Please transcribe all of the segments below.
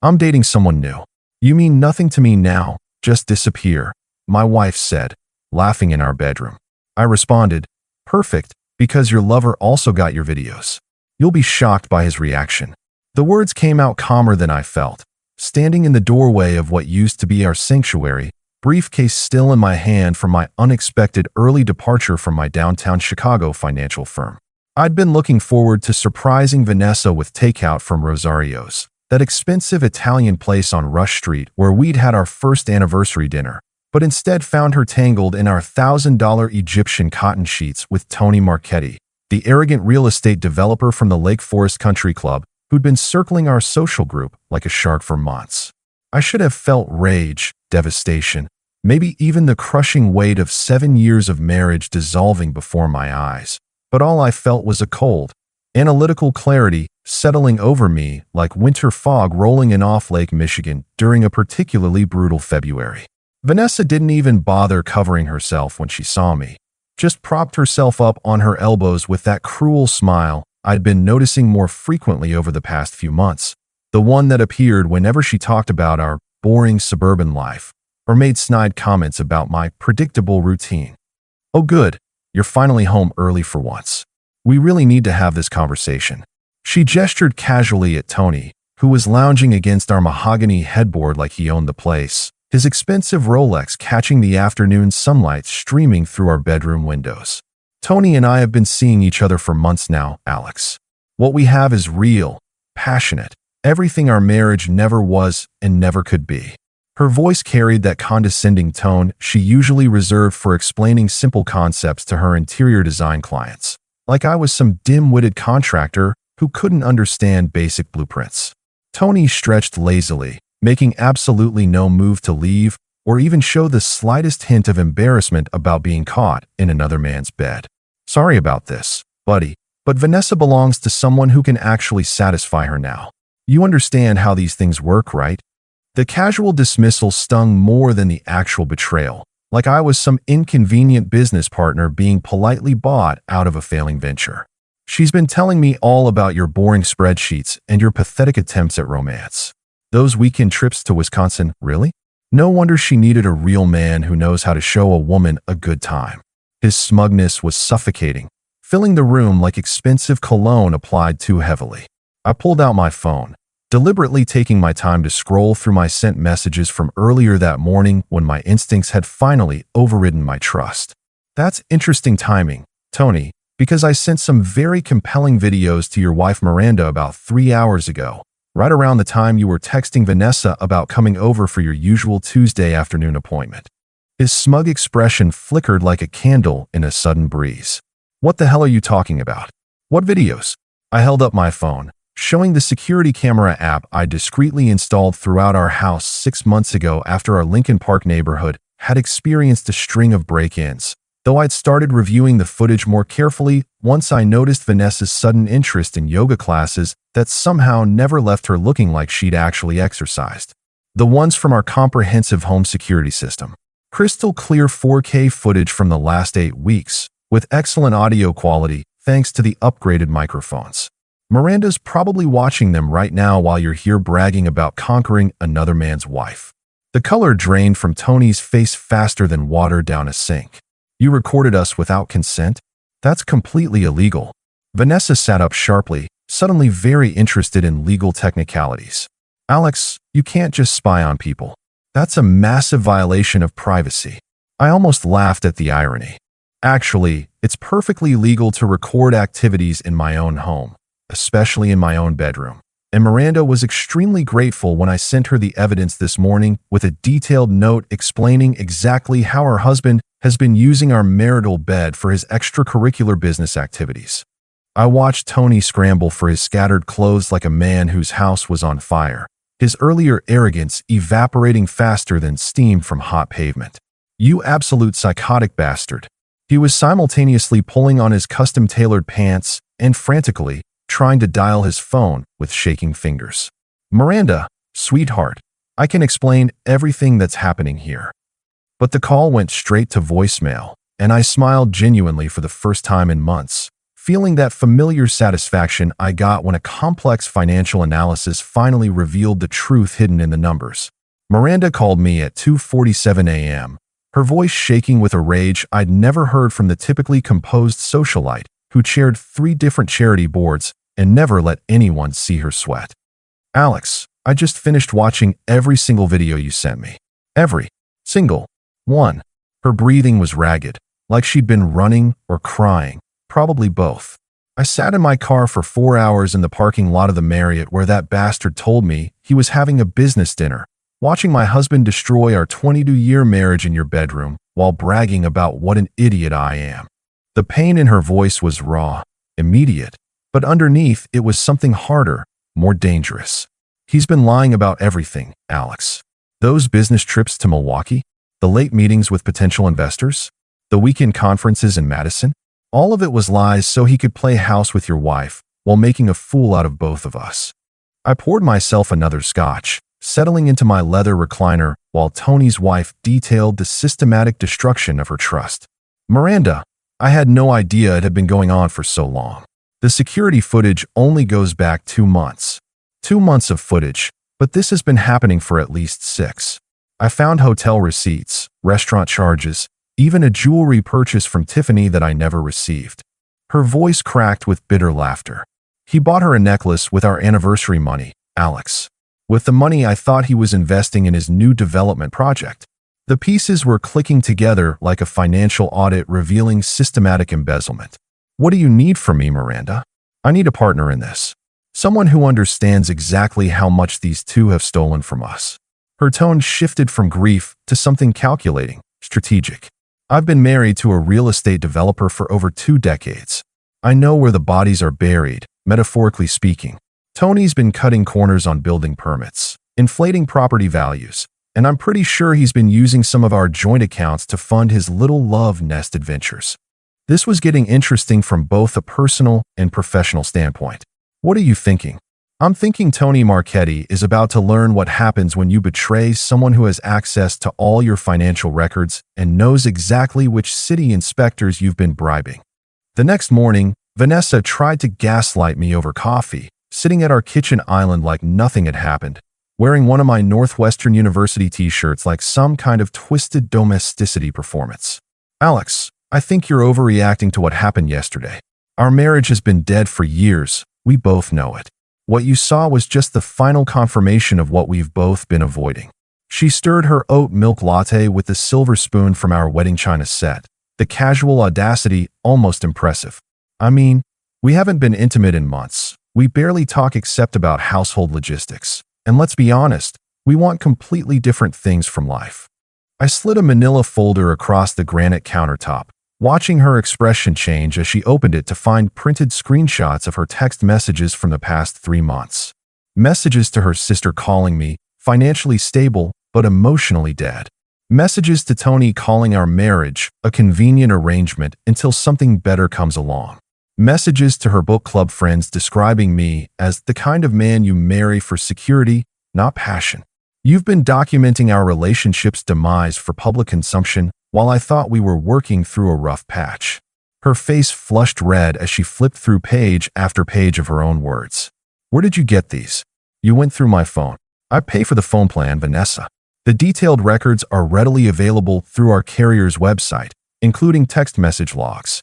I'm dating someone new. You mean nothing to me now, just disappear, my wife said, laughing in our bedroom. I responded, perfect, because your lover also got your videos. You'll be shocked by his reaction. The words came out calmer than I felt. Standing in the doorway of what used to be our sanctuary, briefcase still in my hand from my unexpected early departure from my downtown Chicago financial firm. I'd been looking forward to surprising Vanessa with takeout from Rosario's, that expensive Italian place on Rush Street where we'd had our first anniversary dinner, but instead found her tangled in our $1,000 Egyptian cotton sheets with Tony Marchetti, the arrogant real estate developer from the Lake Forest Country Club who'd been circling our social group like a shark for months. I should have felt rage, devastation, maybe even the crushing weight of 7 years of marriage dissolving before my eyes. But all I felt was a cold, analytical clarity settling over me like winter fog rolling in off Lake Michigan during a particularly brutal February. Vanessa didn't even bother covering herself when she saw me, just propped herself up on her elbows with that cruel smile I'd been noticing more frequently over the past few months, the one that appeared whenever she talked about our boring suburban life or made snide comments about my predictable routine. Oh good, you're finally home early for once. We really need to have this conversation. She gestured casually at Tony, who was lounging against our mahogany headboard like he owned the place, his expensive Rolex catching the afternoon sunlight streaming through our bedroom windows. Tony and I have been seeing each other for months now, Alex. What we have is real, passionate, everything our marriage never was and never could be. Her voice carried that condescending tone she usually reserved for explaining simple concepts to her interior design clients, like I was some dim-witted contractor who couldn't understand basic blueprints. Tony stretched lazily, making absolutely no move to leave or even show the slightest hint of embarrassment about being caught in another man's bed. Sorry about this, buddy, but Vanessa belongs to someone who can actually satisfy her now. You understand how these things work, right? The casual dismissal stung more than the actual betrayal, like I was some inconvenient business partner being politely bought out of a failing venture. She's been telling me all about your boring spreadsheets and your pathetic attempts at romance. Those weekend trips to Wisconsin, really? No wonder she needed a real man who knows how to show a woman a good time. His smugness was suffocating, filling the room like expensive cologne applied too heavily. I pulled out my phone, deliberately taking my time to scroll through my sent messages from earlier that morning when my instincts had finally overridden my trust. That's interesting timing, Tony, because I sent some very compelling videos to your wife Miranda about 3 hours ago, right around the time you were texting Vanessa about coming over for your usual Tuesday afternoon appointment. His smug expression flickered like a candle in a sudden breeze. What the hell are you talking about? What videos? I held up my phone, showing the security camera app I discreetly installed throughout our house 6 months ago after our Lincoln Park neighborhood had experienced a string of break-ins, though I'd started reviewing the footage more carefully once I noticed Vanessa's sudden interest in yoga classes that somehow never left her looking like she'd actually exercised. The ones from our comprehensive home security system. Crystal clear 4K footage from the last 8 weeks, with excellent audio quality thanks to the upgraded microphones. Miranda's probably watching them right now while you're here bragging about conquering another man's wife. The color drained from Tony's face faster than water down a sink. You recorded us without consent? That's completely illegal. Vanessa sat up sharply, suddenly very interested in legal technicalities. Alex, you can't just spy on people. That's a massive violation of privacy. I almost laughed at the irony. Actually, it's perfectly legal to record activities in my own home, especially in my own bedroom. And Miranda was extremely grateful when I sent her the evidence this morning with a detailed note explaining exactly how her husband has been using our marital bed for his extracurricular business activities. I watched Tony scramble for his scattered clothes like a man whose house was on fire, his earlier arrogance evaporating faster than steam from hot pavement. You absolute psychotic bastard. He was simultaneously pulling on his custom-tailored pants and frantically trying to dial his phone with shaking fingers. Miranda, sweetheart, I can explain everything that's happening here. But the call went straight to voicemail, and I smiled genuinely for the first time in months, feeling that familiar satisfaction I got when a complex financial analysis finally revealed the truth hidden in the numbers. Miranda called me at 2:47 a.m., her voice shaking with a rage I'd never heard from the typically composed socialite who chaired 3 different charity boards and never let anyone see her sweat. "Alex, I just finished watching every single video you sent me. Every single one." Her breathing was ragged, like she'd been running or crying, probably both. "I sat in my car for 4 hours in the parking lot of the Marriott where that bastard told me he was having a business dinner, watching my husband destroy our 22-year marriage in your bedroom while bragging about what an idiot I am." The pain in her voice was raw, immediate, but underneath it was something harder, more dangerous. "He's been lying about everything, Alex. Those business trips to Milwaukee, the late meetings with potential investors, the weekend conferences in Madison, all of it was lies so he could play house with your wife while making a fool out of both of us." I poured myself another scotch, settling into my leather recliner while Tony's wife detailed the systematic destruction of her trust. "Miranda, I had no idea it had been going on for so long. The security footage only goes back 2 months. 2 months of footage, but this has been happening for at least 6. I found hotel receipts, restaurant charges, even a jewelry purchase from Tiffany that I never received." Her voice cracked with bitter laughter. "He bought her a necklace with our anniversary money, Alex. With the money I thought he was investing in his new development project." The pieces were clicking together like a financial audit revealing systematic embezzlement. "What do you need from me, Miranda? I need a partner in this. Someone who understands exactly how much these two have stolen from us." Her tone shifted from grief to something calculating, strategic. "I've been married to a real estate developer for over 2 decades. I know where the bodies are buried, metaphorically speaking. Tony's been cutting corners on building permits, inflating property values, and I'm pretty sure he's been using some of our joint accounts to fund his little love nest adventures." This was getting interesting from both a personal and professional standpoint. "What are you thinking?" "I'm thinking Tony Marchetti is about to learn what happens when you betray someone who has access to all your financial records and knows exactly which city inspectors you've been bribing." The next morning, Vanessa tried to gaslight me over coffee, sitting at our kitchen island like nothing had happened, wearing one of my Northwestern University t-shirts like some kind of twisted domesticity performance. "Alex, I think you're overreacting to what happened yesterday. Our marriage has been dead for years. We both know it. What you saw was just the final confirmation of what we've both been avoiding." She stirred her oat milk latte with the silver spoon from our wedding china set, the casual audacity almost impressive. "I mean, we haven't been intimate in months. We barely talk except about household logistics. And let's be honest, we want completely different things from life." I slid a manila folder across the granite countertop, watching her expression change as she opened it to find printed screenshots of her text messages from the past 3 months. Messages to her sister calling me financially stable but emotionally dead. Messages to Tony calling our marriage a convenient arrangement until something better comes along. Messages to her book club friends describing me as the kind of man you marry for security, not passion. "You've been documenting our relationship's demise for public consumption while I thought we were working through a rough patch." Her face flushed red as she flipped through page after page of her own words. "Where did you get these?" "You went through my phone. I pay for the phone plan, Vanessa. The detailed records are readily available through our carrier's website, including text message logs."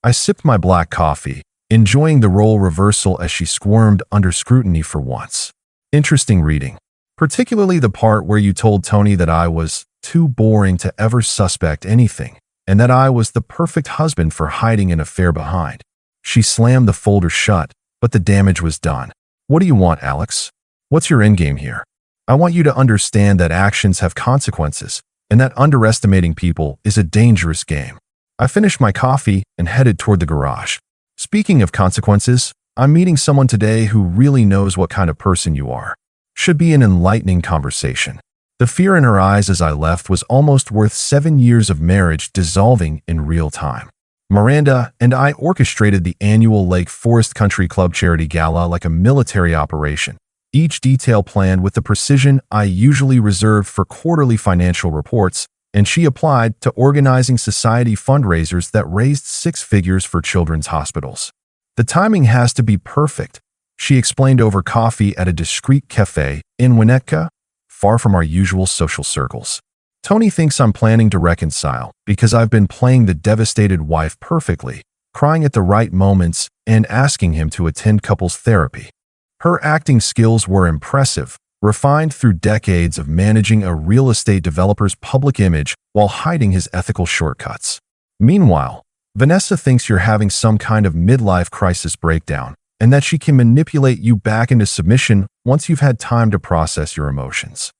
I sipped my black coffee, enjoying the role reversal as she squirmed under scrutiny for once. "Interesting reading. Particularly the part where you told Tony that I was too boring to ever suspect anything, and that I was the perfect husband for hiding an affair behind." She slammed the folder shut, but the damage was done. "What do you want, Alex? What's your endgame here?" "I want you to understand that actions have consequences, and that underestimating people is a dangerous game." I finished my coffee and headed toward the garage. "Speaking of consequences, I'm meeting someone today who really knows what kind of person you are. Should be an enlightening conversation." The fear in her eyes as I left was almost worth 7 years of marriage dissolving in real time. Miranda and I orchestrated the annual Lake Forest Country Club charity gala like a military operation, each detail planned with the precision I usually reserve for quarterly financial reports, and she applied to organizing society fundraisers that raised 6 figures for children's hospitals. The timing has to be perfect, she explained over coffee at a discreet cafe in Winnetka, far from our usual social circles. Tony thinks I'm planning to reconcile because I've been playing the devastated wife perfectly, crying at the right moments and asking him to attend couples therapy. Her acting skills were impressive, refined through decades of managing a real estate developer's public image while hiding his ethical shortcuts. Meanwhile, Vanessa thinks you're having some kind of midlife crisis breakdown and that she can manipulate you back into submission once you've had time to process your emotions.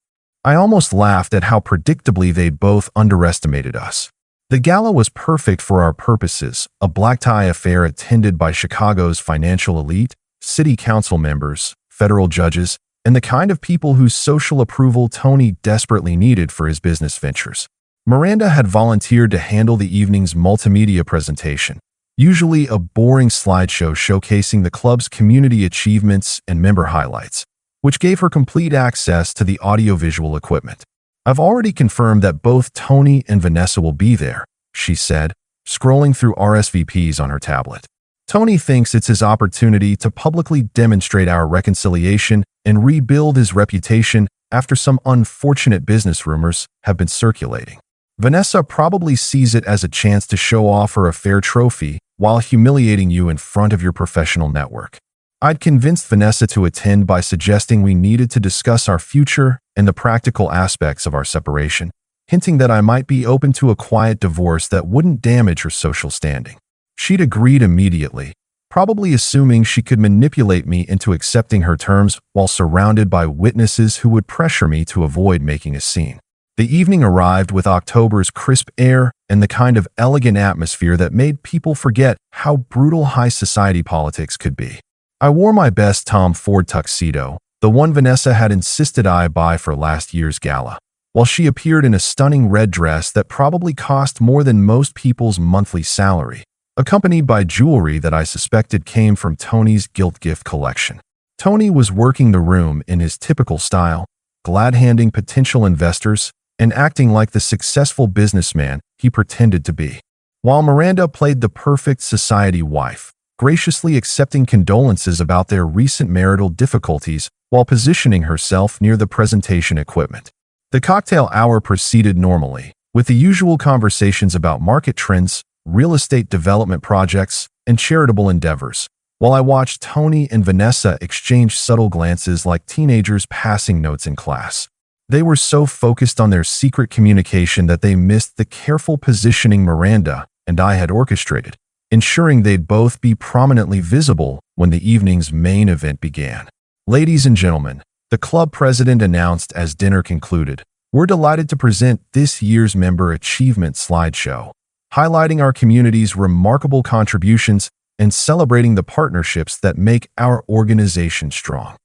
I almost laughed at how predictably they both underestimated us. The gala was perfect for our purposes, a black tie affair attended by Chicago's financial elite, city council members, federal judges, and the kind of people whose social approval Tony desperately needed for his business ventures. Miranda had volunteered to handle the evening's multimedia presentation, usually a boring slideshow showcasing the club's community achievements and member highlights, which gave her complete access to the audiovisual equipment. I've already confirmed that both Tony and Vanessa will be there, she said, scrolling through RSVPs on her tablet. Tony thinks it's his opportunity to publicly demonstrate our reconciliation and rebuild his reputation after some unfortunate business rumors have been circulating. Vanessa probably sees it as a chance to show off her affair trophy while humiliating you in front of your professional network. I'd convinced Vanessa to attend by suggesting we needed to discuss our future and the practical aspects of our separation, hinting that I might be open to a quiet divorce that wouldn't damage her social standing. She'd agreed immediately, probably assuming she could manipulate me into accepting her terms while surrounded by witnesses who would pressure me to avoid making a scene. The evening arrived with October's crisp air and the kind of elegant atmosphere that made people forget how brutal high society politics could be. I wore my best Tom Ford tuxedo, the one Vanessa had insisted I buy for last year's gala, while she appeared in a stunning red dress that probably cost more than most people's monthly salary, accompanied by jewelry that I suspected came from Tony's gilt gift collection. Tony was working the room in his typical style, glad-handing potential investors and acting like the successful businessman he pretended to be, while Miranda played the perfect society wife, graciously accepting condolences about their recent marital difficulties while positioning herself near the presentation equipment. The cocktail hour proceeded normally, with the usual conversations about market trends, real estate development projects, and charitable endeavors, while I watched Tony and Vanessa exchange subtle glances like teenagers passing notes in class. They were so focused on their secret communication that they missed the careful positioning Miranda and I had orchestrated, ensuring they'd both be prominently visible when the evening's main event began. Ladies and gentlemen, the club president announced as dinner concluded, we're delighted to present this year's member achievement slideshow, highlighting our community's remarkable contributions and celebrating the partnerships that make our organization strong.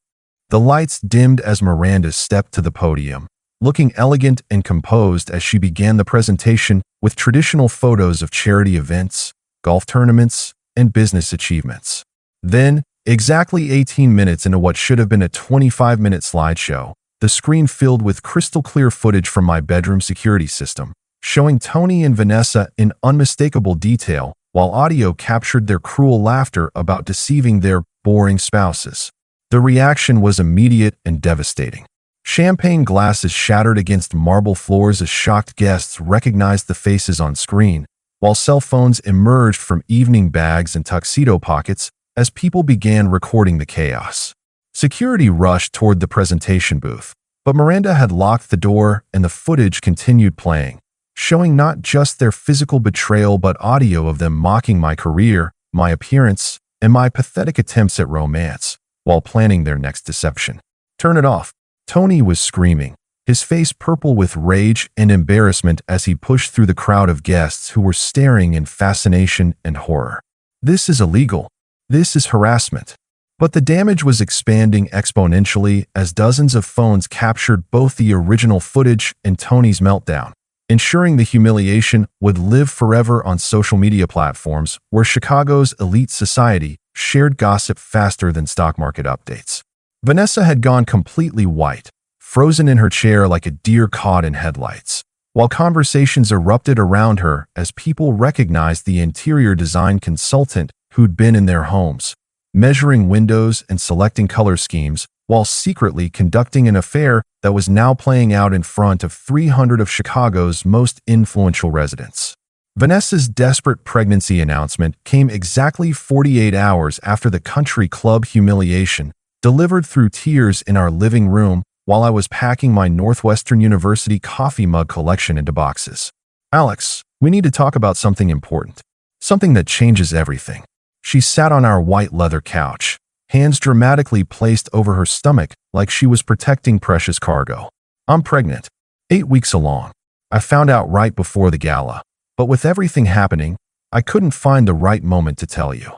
The lights dimmed as Miranda stepped to the podium, looking elegant and composed as she began the presentation with traditional photos of charity events, golf tournaments, and business achievements. Then, exactly 18 minutes into what should have been a 25-minute slideshow, the screen filled with crystal-clear footage from my bedroom security system, showing Tony and Vanessa in unmistakable detail, while audio captured their cruel laughter about deceiving their boring spouses. The reaction was immediate and devastating. Champagne glasses shattered against marble floors as shocked guests recognized the faces on screen, while cell phones emerged from evening bags and tuxedo pockets as people began recording the chaos. Security rushed toward the presentation booth, but Miranda had locked the door and the footage continued playing, showing not just their physical betrayal but audio of them mocking my career, my appearance, and my pathetic attempts at romance, while planning their next deception. "Turn it off," Tony was screaming, his face purple with rage and embarrassment as he pushed through the crowd of guests who were staring in fascination and horror. "This is illegal. This is harassment." But the damage was expanding exponentially as dozens of phones captured both the original footage and Tony's meltdown, ensuring the humiliation would live forever on social media platforms where Chicago's elite society shared gossip faster than stock market updates. Vanessa had gone completely white, frozen in her chair like a deer caught in headlights, while conversations erupted around her as people recognized the interior design consultant who'd been in their homes, measuring windows and selecting color schemes, while secretly conducting an affair that was now playing out in front of 300 of Chicago's most influential residents. Vanessa's desperate pregnancy announcement came exactly 48 hours after the country club humiliation, delivered through tears in our living room while I was packing my Northwestern University coffee mug collection into boxes. "Alex, we need to talk about something important. Something that changes everything." She sat on our white leather couch, hands dramatically placed over her stomach like she was protecting precious cargo. "I'm pregnant. 8 weeks along. I found out right before the gala. But with everything happening, I couldn't find the right moment to tell you."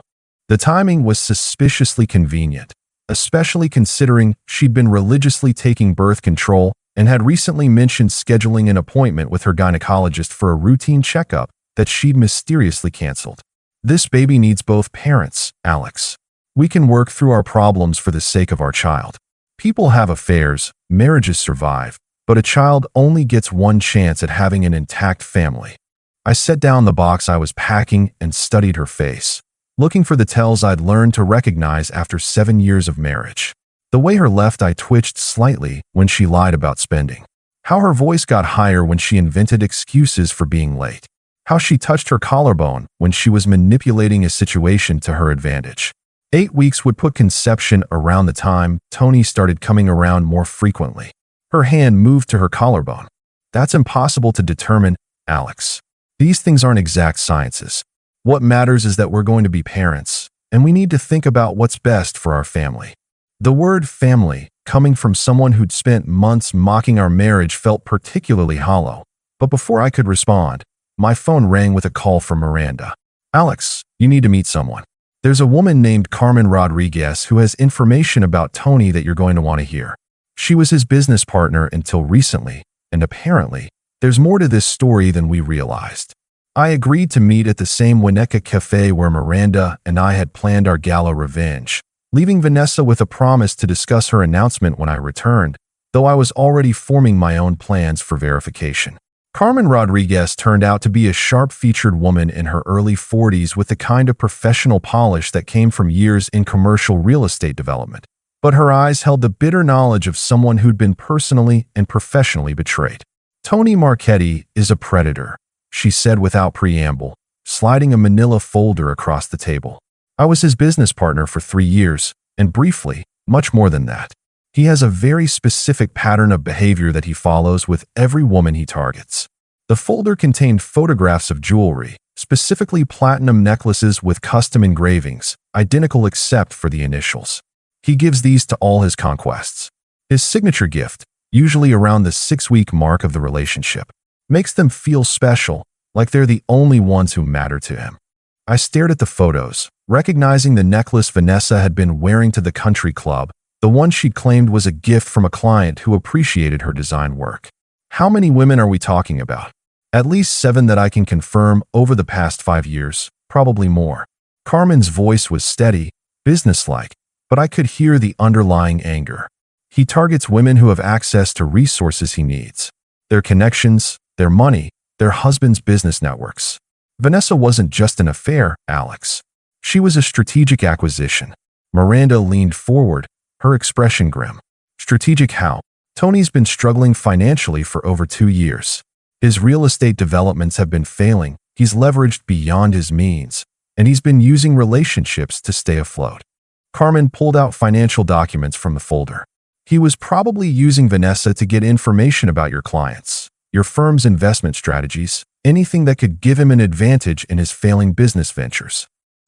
The timing was suspiciously convenient, especially considering she'd been religiously taking birth control and had recently mentioned scheduling an appointment with her gynecologist for a routine checkup that she'd mysteriously canceled. "This baby needs both parents, Alex. We can work through our problems for the sake of our child. People have affairs, marriages survive, but a child only gets one chance at having an intact family." I set down the box I was packing and studied her face, looking for the tells I'd learned to recognize after 7 years of marriage. The way her left eye twitched slightly when she lied about spending. How her voice got higher when she invented excuses for being late. How she touched her collarbone when she was manipulating a situation to her advantage. 8 weeks would put conception around the time Tony started coming around more frequently. Her hand moved to her collarbone. "That's impossible to determine, Alex. These things aren't exact sciences. What matters is that we're going to be parents, and we need to think about what's best for our family." The word family, coming from someone who'd spent months mocking our marriage, felt particularly hollow. But before I could respond, my phone rang with a call from Miranda. "Alex, you need to meet someone. There's a woman named Carmen Rodriguez who has information about Tony that you're going to want to hear. She was his business partner until recently, and apparently, there's more to this story than we realized." I agreed to meet at the same Winnetka Cafe where Miranda and I had planned our gala revenge, leaving Vanessa with a promise to discuss her announcement when I returned, though I was already forming my own plans for verification. Carmen Rodriguez turned out to be a sharp-featured woman in her early 40s with the kind of professional polish that came from years in commercial real estate development. But her eyes held the bitter knowledge of someone who'd been personally and professionally betrayed. "Tony Marchetti is a predator," she said without preamble, sliding a manila folder across the table. "I was his business partner for 3 years, and briefly, much more than that. He has a very specific pattern of behavior that he follows with every woman he targets." The folder contained photographs of jewelry, specifically platinum necklaces with custom engravings, identical except for the initials. He gives these to all his conquests. His signature gift, usually around the 6-week mark of the relationship, makes them feel special, like they're the only ones who matter to him. I stared at the photos, recognizing the necklace Vanessa had been wearing to the country club, the one she'd claimed was a gift from a client who appreciated her design work. "How many women are we talking about?" "At least 7 that I can confirm over the past 5 years, probably more." Carmen's voice was steady, businesslike, but I could hear the underlying anger. "He targets women who have access to resources he needs. Their connections, their money, their husband's business networks. Vanessa wasn't just an affair, Alex. She was a strategic acquisition." Miranda leaned forward, her expression grim. "Strategic how?" "Tony's been struggling financially for over 2 years. His real estate developments have been failing, he's leveraged beyond his means, and he's been using relationships to stay afloat." Carmen pulled out financial documents from the folder. "He was probably using Vanessa to get information about your clients, your firm's investment strategies, anything that could give him an advantage in his failing business ventures."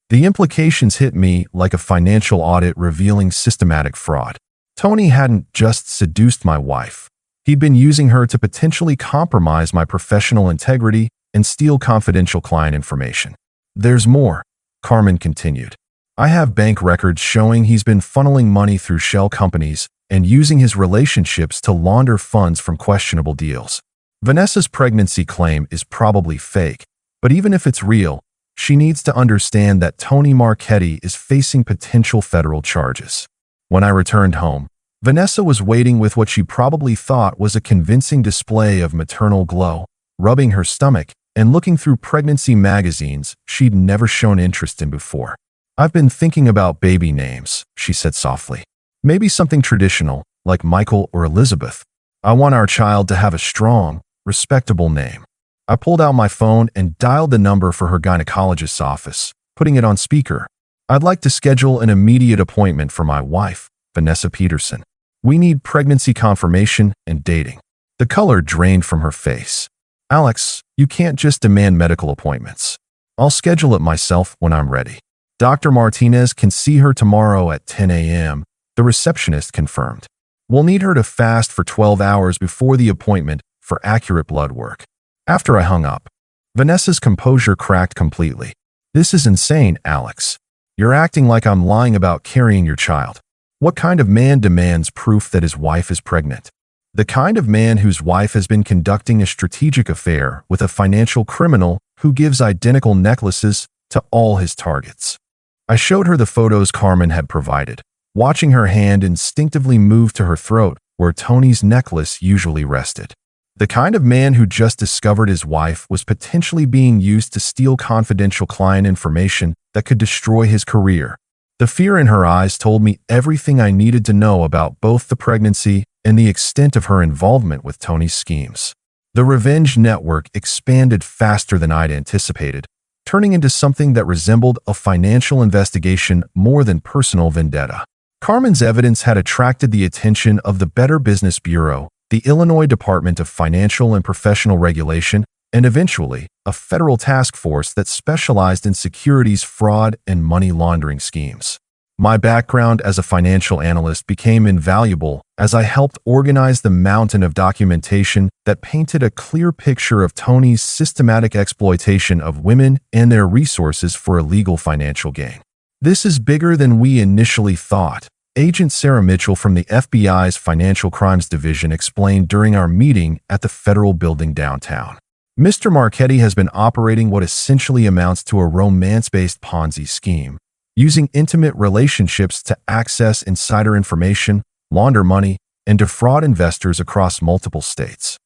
The implications hit me like a financial audit revealing systematic fraud. Tony hadn't just seduced my wife. He'd been using her to potentially compromise my professional integrity and steal confidential client information. "There's more," Carmen continued. "I have bank records showing he's been funneling money through shell companies and using his relationships to launder funds from questionable deals. Vanessa's pregnancy claim is probably fake, but even if it's real, she needs to understand that Tony Marchetti is facing potential federal charges." When I returned home, Vanessa was waiting with what she probably thought was a convincing display of maternal glow, rubbing her stomach and looking through pregnancy magazines she'd never shown interest in before. I've been thinking about baby names, she said softly. Maybe something traditional, like Michael or Elizabeth. I want our child to have a strong, respectable name. I pulled out my phone and dialed the number for her gynecologist's office, putting it on speaker. I'd like to schedule an immediate appointment for my wife, Vanessa Peterson. We need pregnancy confirmation and dating. The color drained from her face. Alex, you can't just demand medical appointments. I'll schedule it myself when I'm ready. Dr. Martinez can see her tomorrow at 10 a.m., the receptionist confirmed. We'll need her to fast for 12 hours before the appointment for accurate blood work. After I hung up, Vanessa's composure cracked completely. This is insane, Alex. You're acting like I'm lying about carrying your child. What kind of man demands proof that his wife is pregnant? The kind of man whose wife has been conducting a strategic affair with a financial criminal who gives identical necklaces to all his targets. I showed her the photos Carmen had provided, watching her hand instinctively move to her throat where Tony's necklace usually rested. The kind of man who just discovered his wife was potentially being used to steal confidential client information that could destroy his career. The fear in her eyes told me everything I needed to know about both the pregnancy and the extent of her involvement with Tony's schemes. The revenge network expanded faster than I'd anticipated, turning into something that resembled a financial investigation more than personal vendetta. Carmen's evidence had attracted the attention of the Better Business Bureau, the Illinois Department of Financial and Professional Regulation, and eventually, a federal task force that specialized in securities fraud and money laundering schemes. My background as a financial analyst became invaluable as I helped organize the mountain of documentation that painted a clear picture of Tony's systematic exploitation of women and their resources for illegal financial gain. This is bigger than we initially thought, Agent Sarah Mitchell from the FBI's Financial Crimes Division explained during our meeting at the federal building downtown. Mr. Marchetti has been operating what essentially amounts to a romance-based Ponzi scheme, using intimate relationships to access insider information, launder money, and defraud investors across multiple states.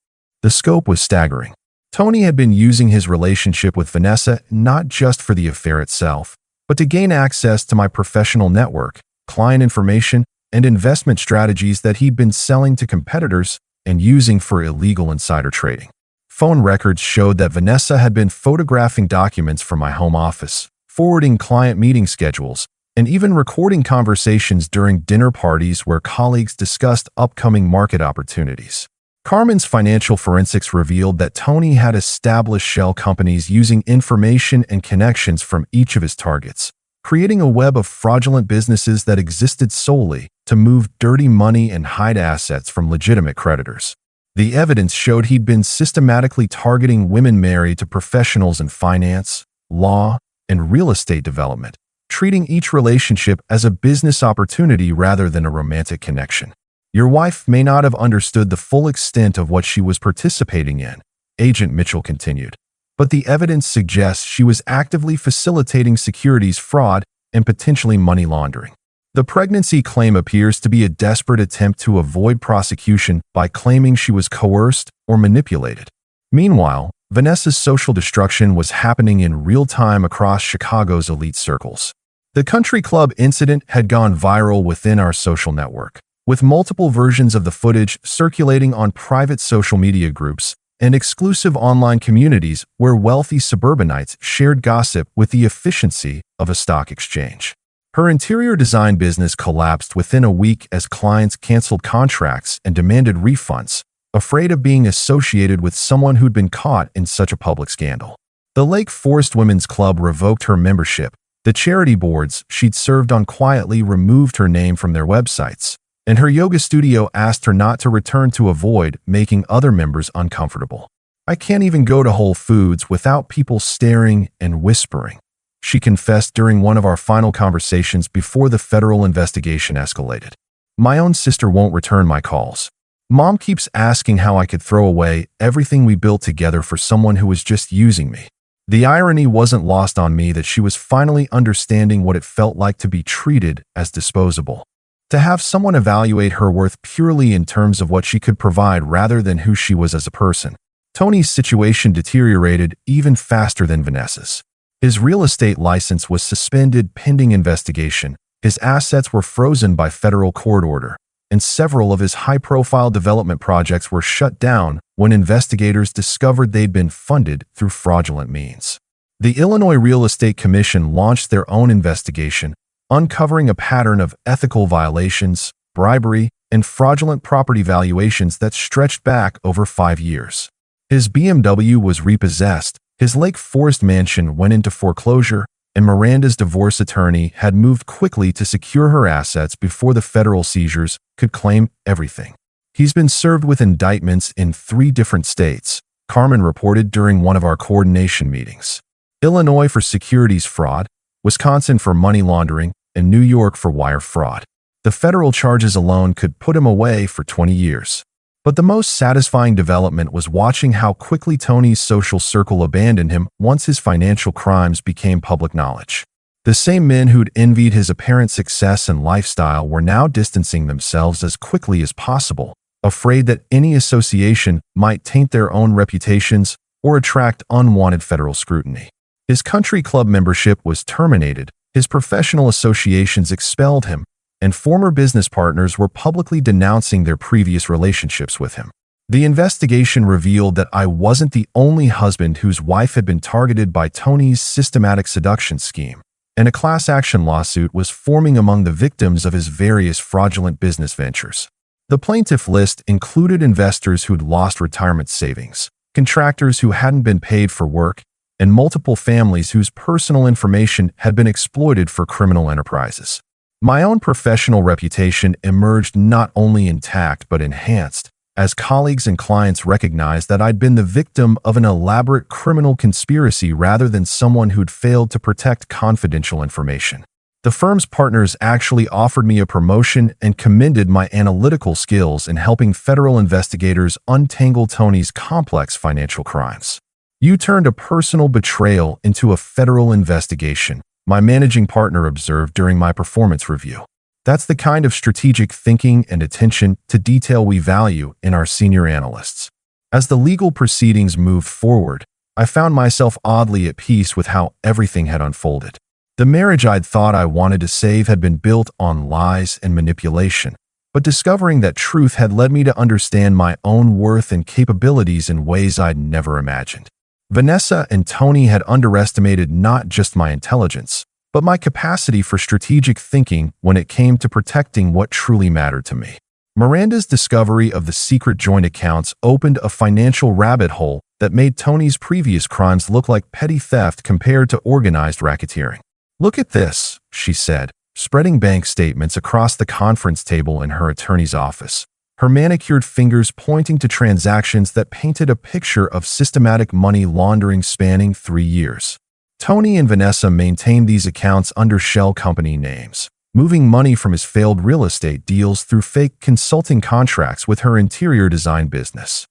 The scope was staggering. Tony had been using his relationship with Vanessa not just for the affair itself, but to gain access to my professional network, client information, and investment strategies that he'd been selling to competitors and using for illegal insider trading. Phone records showed that Vanessa had been photographing documents from my home office, forwarding client meeting schedules, and even recording conversations during dinner parties where colleagues discussed upcoming market opportunities. Carmen's financial forensics revealed that Tony had established shell companies using information and connections from each of his targets, creating a web of fraudulent businesses that existed solely to move dirty money and hide assets from legitimate creditors. The evidence showed he'd been systematically targeting women married to professionals in finance, law, and real estate development, treating each relationship as a business opportunity rather than a romantic connection. Your wife may not have understood the full extent of what she was participating in, Agent Mitchell continued, but the evidence suggests she was actively facilitating securities fraud and potentially money laundering. The pregnancy claim appears to be a desperate attempt to avoid prosecution by claiming she was coerced or manipulated. Meanwhile, Vanessa's social destruction was happening in real time across Chicago's elite circles. The country club incident had gone viral within our social network, with multiple versions of the footage circulating on private social media groups and exclusive online communities where wealthy suburbanites shared gossip with the efficiency of a stock exchange. Her interior design business collapsed within a week as clients canceled contracts and demanded refunds, afraid of being associated with someone who'd been caught in such a public scandal. The Lake Forest Women's Club revoked her membership. The charity boards she'd served on quietly removed her name from their websites, and her yoga studio asked her not to return to avoid making other members uncomfortable. I can't even go to Whole Foods without people staring and whispering, she confessed during one of our final conversations before the federal investigation escalated. My own sister won't return my calls. Mom keeps asking how I could throw away everything we built together for someone who was just using me. The irony wasn't lost on me that she was finally understanding what it felt like to be treated as disposable. To have someone evaluate her worth purely in terms of what she could provide rather than who she was as a person. Tony's situation deteriorated even faster than Vanessa's. His real estate license was suspended pending investigation, his assets were frozen by federal court order, and several of his high-profile development projects were shut down when investigators discovered they'd been funded through fraudulent means. The Illinois Real Estate Commission launched their own investigation, uncovering a pattern of ethical violations, bribery, and fraudulent property valuations that stretched back over 5 years. His BMW was repossessed, his Lake Forest mansion went into foreclosure, and Miranda's divorce attorney had moved quickly to secure her assets before the federal seizures could claim everything. He's been served with indictments in 3 different states, Carmen reported during one of our coordination meetings. Illinois for securities fraud, Wisconsin for money laundering, and New York for wire fraud. The federal charges alone could put him away for 20 years. But the most satisfying development was watching how quickly Tony's social circle abandoned him once his financial crimes became public knowledge. The same men who'd envied his apparent success and lifestyle were now distancing themselves as quickly as possible, afraid that any association might taint their own reputations or attract unwanted federal scrutiny. His country club membership was terminated, his professional associations expelled him, and former business partners were publicly denouncing their previous relationships with him. The investigation revealed that I wasn't the only husband whose wife had been targeted by Tony's systematic seduction scheme, and a class action lawsuit was forming among the victims of his various fraudulent business ventures. The plaintiff list included investors who'd lost retirement savings, contractors who hadn't been paid for work, and multiple families whose personal information had been exploited for criminal enterprises. My own professional reputation emerged not only intact but enhanced, as colleagues and clients recognized that I'd been the victim of an elaborate criminal conspiracy rather than someone who'd failed to protect confidential information. The firm's partners actually offered me a promotion and commended my analytical skills in helping federal investigators untangle Tony's complex financial crimes. "You turned a personal betrayal into a federal investigation," my managing partner observed during my performance review. That's the kind of strategic thinking and attention to detail we value in our senior analysts. As the legal proceedings moved forward, I found myself oddly at peace with how everything had unfolded. The marriage I'd thought I wanted to save had been built on lies and manipulation, but discovering that truth had led me to understand my own worth and capabilities in ways I'd never imagined. Vanessa and Tony had underestimated not just my intelligence, but my capacity for strategic thinking when it came to protecting what truly mattered to me. Miranda's discovery of the secret joint accounts opened a financial rabbit hole that made Tony's previous crimes look like petty theft compared to organized racketeering. "Look at this," she said, spreading bank statements across the conference table in her attorney's office, her manicured fingers pointing to transactions that painted a picture of systematic money laundering spanning 3 years. Tony and Vanessa maintained these accounts under shell company names, moving money from his failed real estate deals through fake consulting contracts with her interior design business.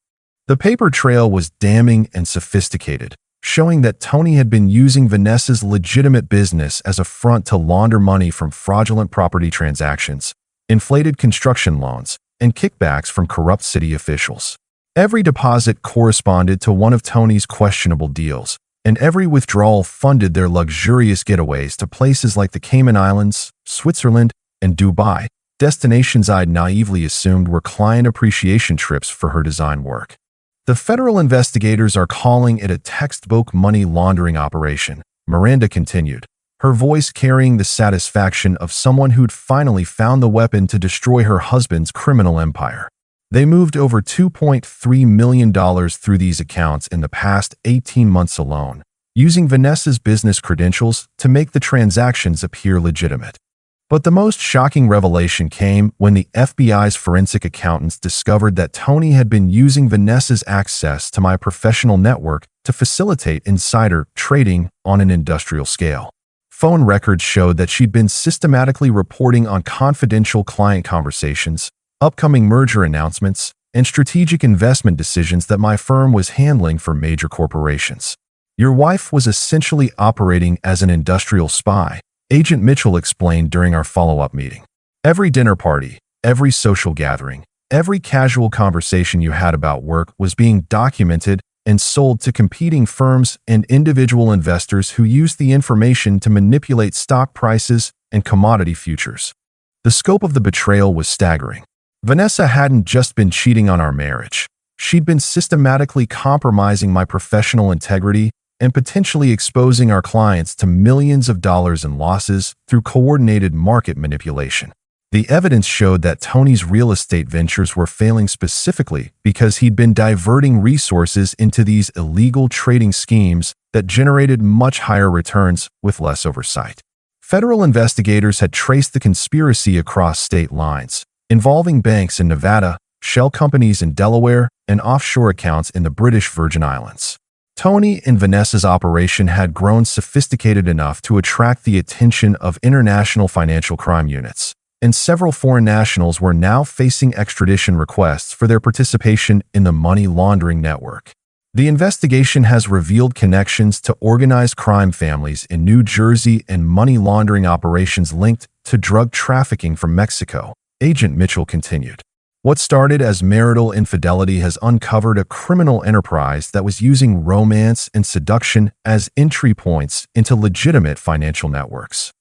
The paper trail was damning and sophisticated, showing that Tony had been using Vanessa's legitimate business as a front to launder money from fraudulent property transactions, inflated construction loans, and kickbacks from corrupt city officials. Every deposit corresponded to one of Tony's questionable deals, and every withdrawal funded their luxurious getaways to places like the Cayman Islands, Switzerland, and Dubai, destinations I'd naively assumed were client appreciation trips for her design work. "The federal investigators are calling it a textbook money laundering operation," Miranda continued, her voice carrying the satisfaction of someone who'd finally found the weapon to destroy her husband's criminal empire. "They moved over $2.3 million through these accounts in the past 18 months alone, using Vanessa's business credentials to make the transactions appear legitimate." But the most shocking revelation came when the FBI's forensic accountants discovered that Tony had been using Vanessa's access to my professional network to facilitate insider trading on an industrial scale. Phone records showed that she'd been systematically reporting on confidential client conversations, upcoming merger announcements, and strategic investment decisions that my firm was handling for major corporations. "Your wife was essentially operating as an industrial spy," Agent Mitchell explained during our follow-up meeting. "Every dinner party, every social gathering, every casual conversation you had about work was being documented and sold to competing firms and individual investors who used the information to manipulate stock prices and commodity futures. The scope of the betrayal was staggering. Vanessa hadn't just been cheating on our marriage. She'd been systematically compromising my professional integrity and potentially exposing our clients to millions of dollars in losses through coordinated market manipulation. The evidence showed that Tony's real estate ventures were failing specifically because he'd been diverting resources into these illegal trading schemes that generated much higher returns with less oversight. Federal investigators had traced the conspiracy across state lines, involving banks in Nevada, shell companies in Delaware, and offshore accounts in the British Virgin Islands. Tony and Vanessa's operation had grown sophisticated enough to attract the attention of international financial crime units, and several foreign nationals were now facing extradition requests for their participation in the money laundering network. The investigation has revealed connections to organized crime families in New Jersey and money laundering operations linked to drug trafficking from Mexico, Agent Mitchell continued. What started as marital infidelity has uncovered a criminal enterprise that was using romance and seduction as entry points into legitimate financial networks.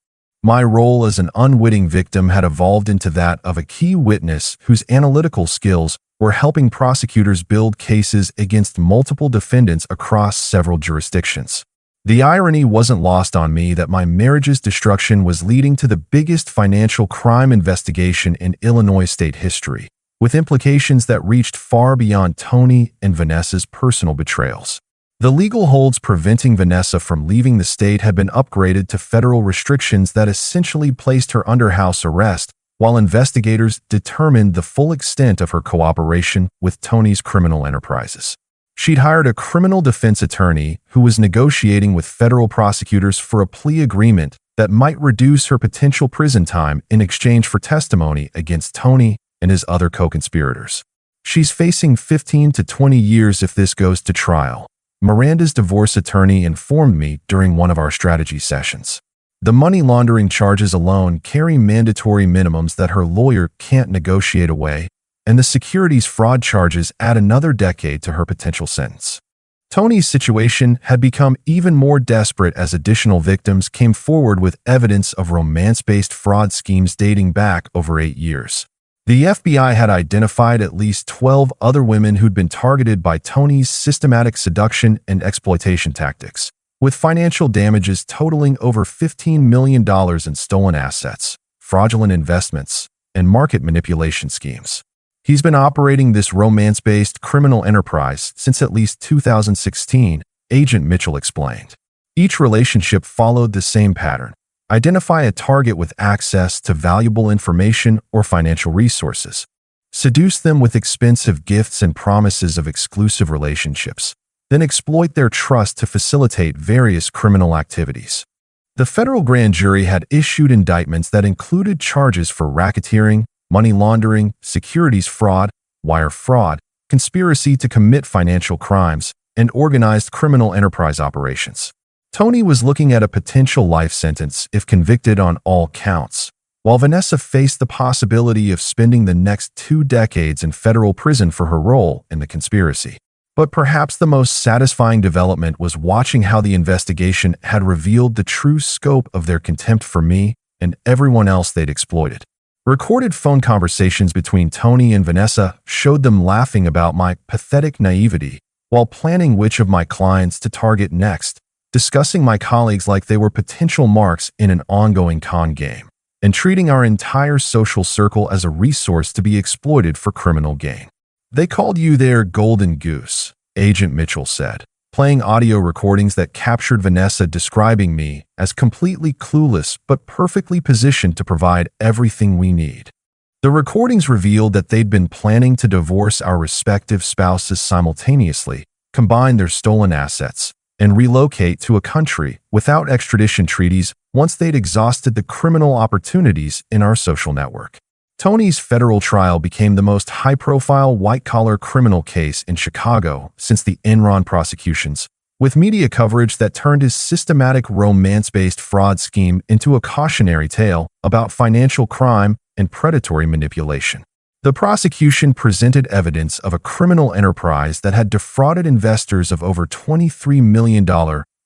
My role as an unwitting victim had evolved into that of a key witness whose analytical skills were helping prosecutors build cases against multiple defendants across several jurisdictions. The irony wasn't lost on me that my marriage's destruction was leading to the biggest financial crime investigation in Illinois state history, with implications that reached far beyond Tony and Vanessa's personal betrayals. The legal holds preventing Vanessa from leaving the state had been upgraded to federal restrictions that essentially placed her under house arrest, while investigators determined the full extent of her cooperation with Tony's criminal enterprises. She'd hired a criminal defense attorney who was negotiating with federal prosecutors for a plea agreement that might reduce her potential prison time in exchange for testimony against Tony and his other co-conspirators. She's facing 15 to 20 years if this goes to trial, Miranda's divorce attorney informed me during one of our strategy sessions. The money laundering charges alone carry mandatory minimums that her lawyer can't negotiate away, and the securities fraud charges add another decade to her potential sentence. Tony's situation had become even more desperate as additional victims came forward with evidence of romance-based fraud schemes dating back over 8 years. The FBI had identified at least 12 other women who'd been targeted by Tony's systematic seduction and exploitation tactics, with financial damages totaling over $15 million in stolen assets, fraudulent investments, and market manipulation schemes. He's been operating this romance-based criminal enterprise since at least 2016, Agent Mitchell explained. Each relationship followed the same pattern. Identify a target with access to valuable information or financial resources. Seduce them with expensive gifts and promises of exclusive relationships. Then exploit their trust to facilitate various criminal activities. The federal grand jury had issued indictments that included charges for racketeering, money laundering, securities fraud, wire fraud, conspiracy to commit financial crimes, and organized criminal enterprise operations. Tony was looking at a potential life sentence if convicted on all counts, while Vanessa faced the possibility of spending the next 2 decades in federal prison for her role in the conspiracy. But perhaps the most satisfying development was watching how the investigation had revealed the true scope of their contempt for me and everyone else they'd exploited. Recorded phone conversations between Tony and Vanessa showed them laughing about my pathetic naivety while planning which of my clients to target next, discussing my colleagues like they were potential marks in an ongoing con game, and treating our entire social circle as a resource to be exploited for criminal gain. They called you their golden goose, Agent Mitchell said, playing audio recordings that captured Vanessa describing me as completely clueless but perfectly positioned to provide everything we need. The recordings revealed that they'd been planning to divorce our respective spouses simultaneously, combine their stolen assets, and relocate to a country without extradition treaties once they'd exhausted the criminal opportunities in our social network. Tony's federal trial became the most high-profile white-collar criminal case in Chicago since the Enron prosecutions, with media coverage that turned his systematic romance-based fraud scheme into a cautionary tale about financial crime and predatory manipulation. The prosecution presented evidence of a criminal enterprise that had defrauded investors of over $23 million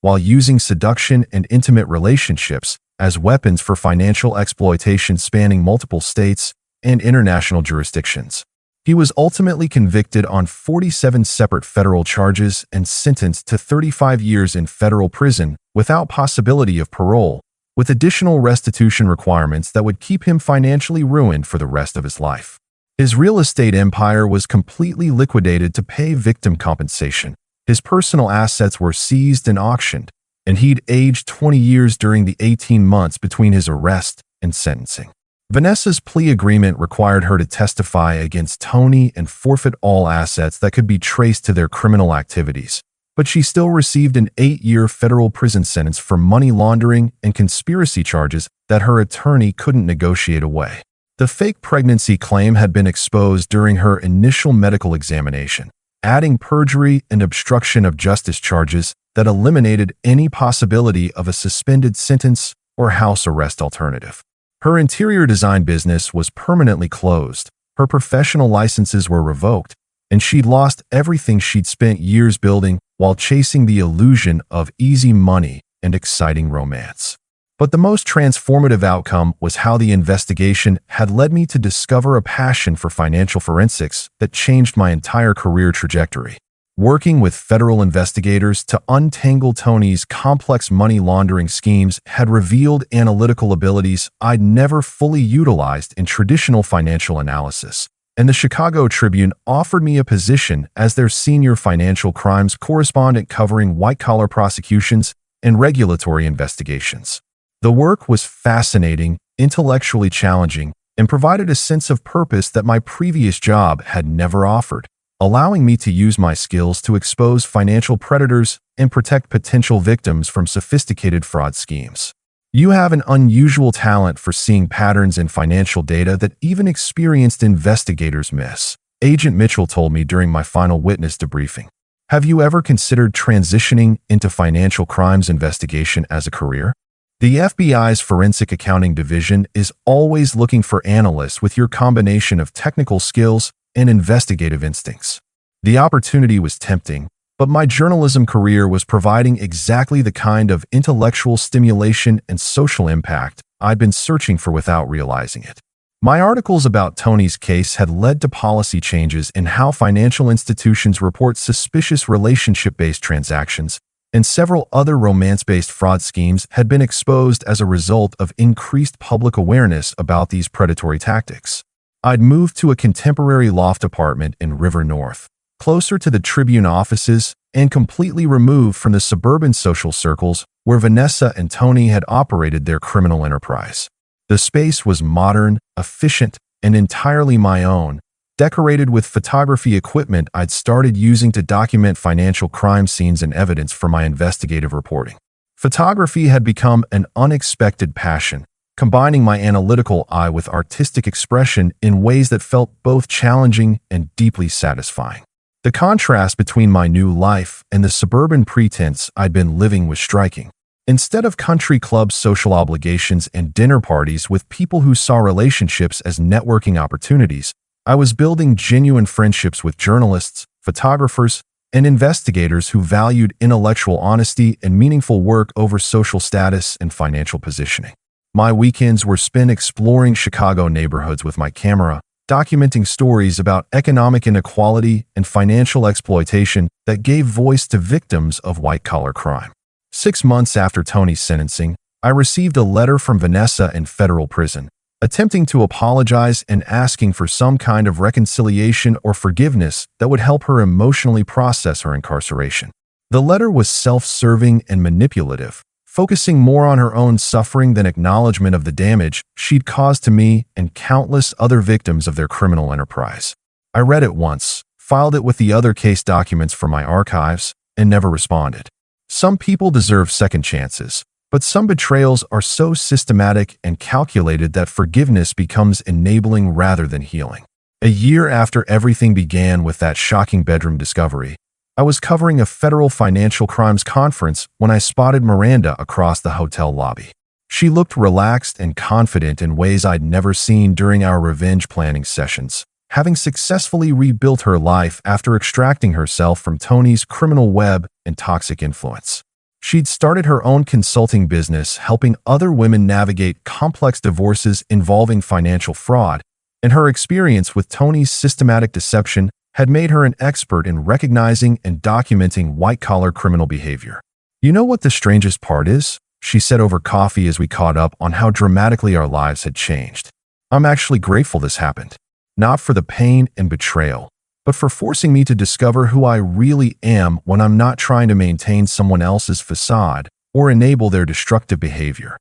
while using seduction and intimate relationships as weapons for financial exploitation spanning multiple states and international jurisdictions. He was ultimately convicted on 47 separate federal charges and sentenced to 35 years in federal prison without possibility of parole, with additional restitution requirements that would keep him financially ruined for the rest of his life. His real estate empire was completely liquidated to pay victim compensation. His personal assets were seized and auctioned, and he'd aged 20 years during the 18 months between his arrest and sentencing. Vanessa's plea agreement required her to testify against Tony and forfeit all assets that could be traced to their criminal activities, but she still received an 8-year federal prison sentence for money laundering and conspiracy charges that her attorney couldn't negotiate away. The fake pregnancy claim had been exposed during her initial medical examination, adding perjury and obstruction of justice charges that eliminated any possibility of a suspended sentence or house arrest alternative. Her interior design business was permanently closed, her professional licenses were revoked, and she'd lost everything she'd spent years building while chasing the illusion of easy money and exciting romance. But the most transformative outcome was how the investigation had led me to discover a passion for financial forensics that changed my entire career trajectory. Working with federal investigators to untangle Tony's complex money laundering schemes had revealed analytical abilities I'd never fully utilized in traditional financial analysis, and the Chicago Tribune offered me a position as their senior financial crimes correspondent covering white-collar prosecutions and regulatory investigations. The work was fascinating, intellectually challenging, and provided a sense of purpose that my previous job had never offered, allowing me to use my skills to expose financial predators and protect potential victims from sophisticated fraud schemes. You have an unusual talent for seeing patterns in financial data that even experienced investigators miss, Agent Mitchell told me during my final witness debriefing. Have you ever considered transitioning into financial crimes investigation as a career? The FBI's Forensic Accounting Division is always looking for analysts with your combination of technical skills and investigative instincts. The opportunity was tempting, but my journalism career was providing exactly the kind of intellectual stimulation and social impact I'd been searching for without realizing it. My articles about Tony's case had led to policy changes in how financial institutions report suspicious relationship-based transactions, and several other romance-based fraud schemes had been exposed as a result of increased public awareness about these predatory tactics. I'd moved to a contemporary loft apartment in River North, closer to the Tribune offices and completely removed from the suburban social circles where Vanessa and Tony had operated their criminal enterprise. The space was modern, efficient, and entirely my own, decorated with photography equipment I'd started using to document financial crime scenes and evidence for my investigative reporting. Photography had become an unexpected passion, combining my analytical eye with artistic expression in ways that felt both challenging and deeply satisfying. The contrast between my new life and the suburban pretense I'd been living was striking. Instead of country clubs, social obligations, and dinner parties with people who saw relationships as networking opportunities, I was building genuine friendships with journalists, photographers, and investigators who valued intellectual honesty and meaningful work over social status and financial positioning. My weekends were spent exploring Chicago neighborhoods with my camera, documenting stories about economic inequality and financial exploitation that gave voice to victims of white-collar crime. 6 months after Tony's sentencing, I received a letter from Vanessa in federal prison, attempting to apologize and asking for some kind of reconciliation or forgiveness that would help her emotionally process her incarceration. The letter was self-serving and manipulative, focusing more on her own suffering than acknowledgement of the damage she'd caused to me and countless other victims of their criminal enterprise. I read it once, filed it with the other case documents for my archives, and never responded. Some people deserve second chances, but some betrayals are so systematic and calculated that forgiveness becomes enabling rather than healing. A year after everything began with that shocking bedroom discovery, I was covering a federal financial crimes conference when I spotted Miranda across the hotel lobby. She looked relaxed and confident in ways I'd never seen during our revenge planning sessions, having successfully rebuilt her life after extracting herself from Tony's criminal web and toxic influence. She'd started her own consulting business, helping other women navigate complex divorces involving financial fraud, and her experience with Tony's systematic deception had made her an expert in recognizing and documenting white-collar criminal behavior. "You know what the strangest part is?" she said over coffee as we caught up on how dramatically our lives had changed. "I'm actually grateful this happened. Not for the pain and betrayal, but for forcing me to discover who I really am when I'm not trying to maintain someone else's facade or enable their destructive behavior."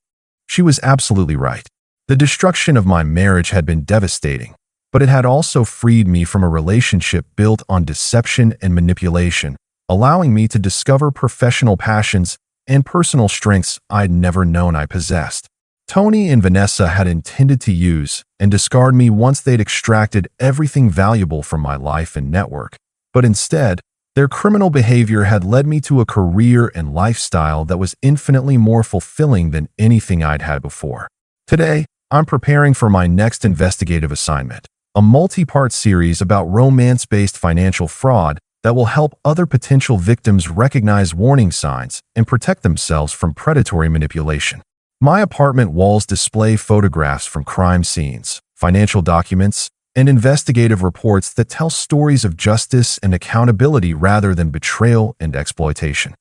She was absolutely right. The destruction of my marriage had been devastating, but it had also freed me from a relationship built on deception and manipulation, allowing me to discover professional passions and personal strengths I'd never known I possessed. Tony and Vanessa had intended to use and discard me once they'd extracted everything valuable from my life and network, but instead, their criminal behavior had led me to a career and lifestyle that was infinitely more fulfilling than anything I'd had before. Today, I'm preparing for my next investigative assignment, a multi-part series about romance-based financial fraud that will help other potential victims recognize warning signs and protect themselves from predatory manipulation. My apartment walls display photographs from crime scenes, financial documents, and investigative reports that tell stories of justice and accountability rather than betrayal and exploitation.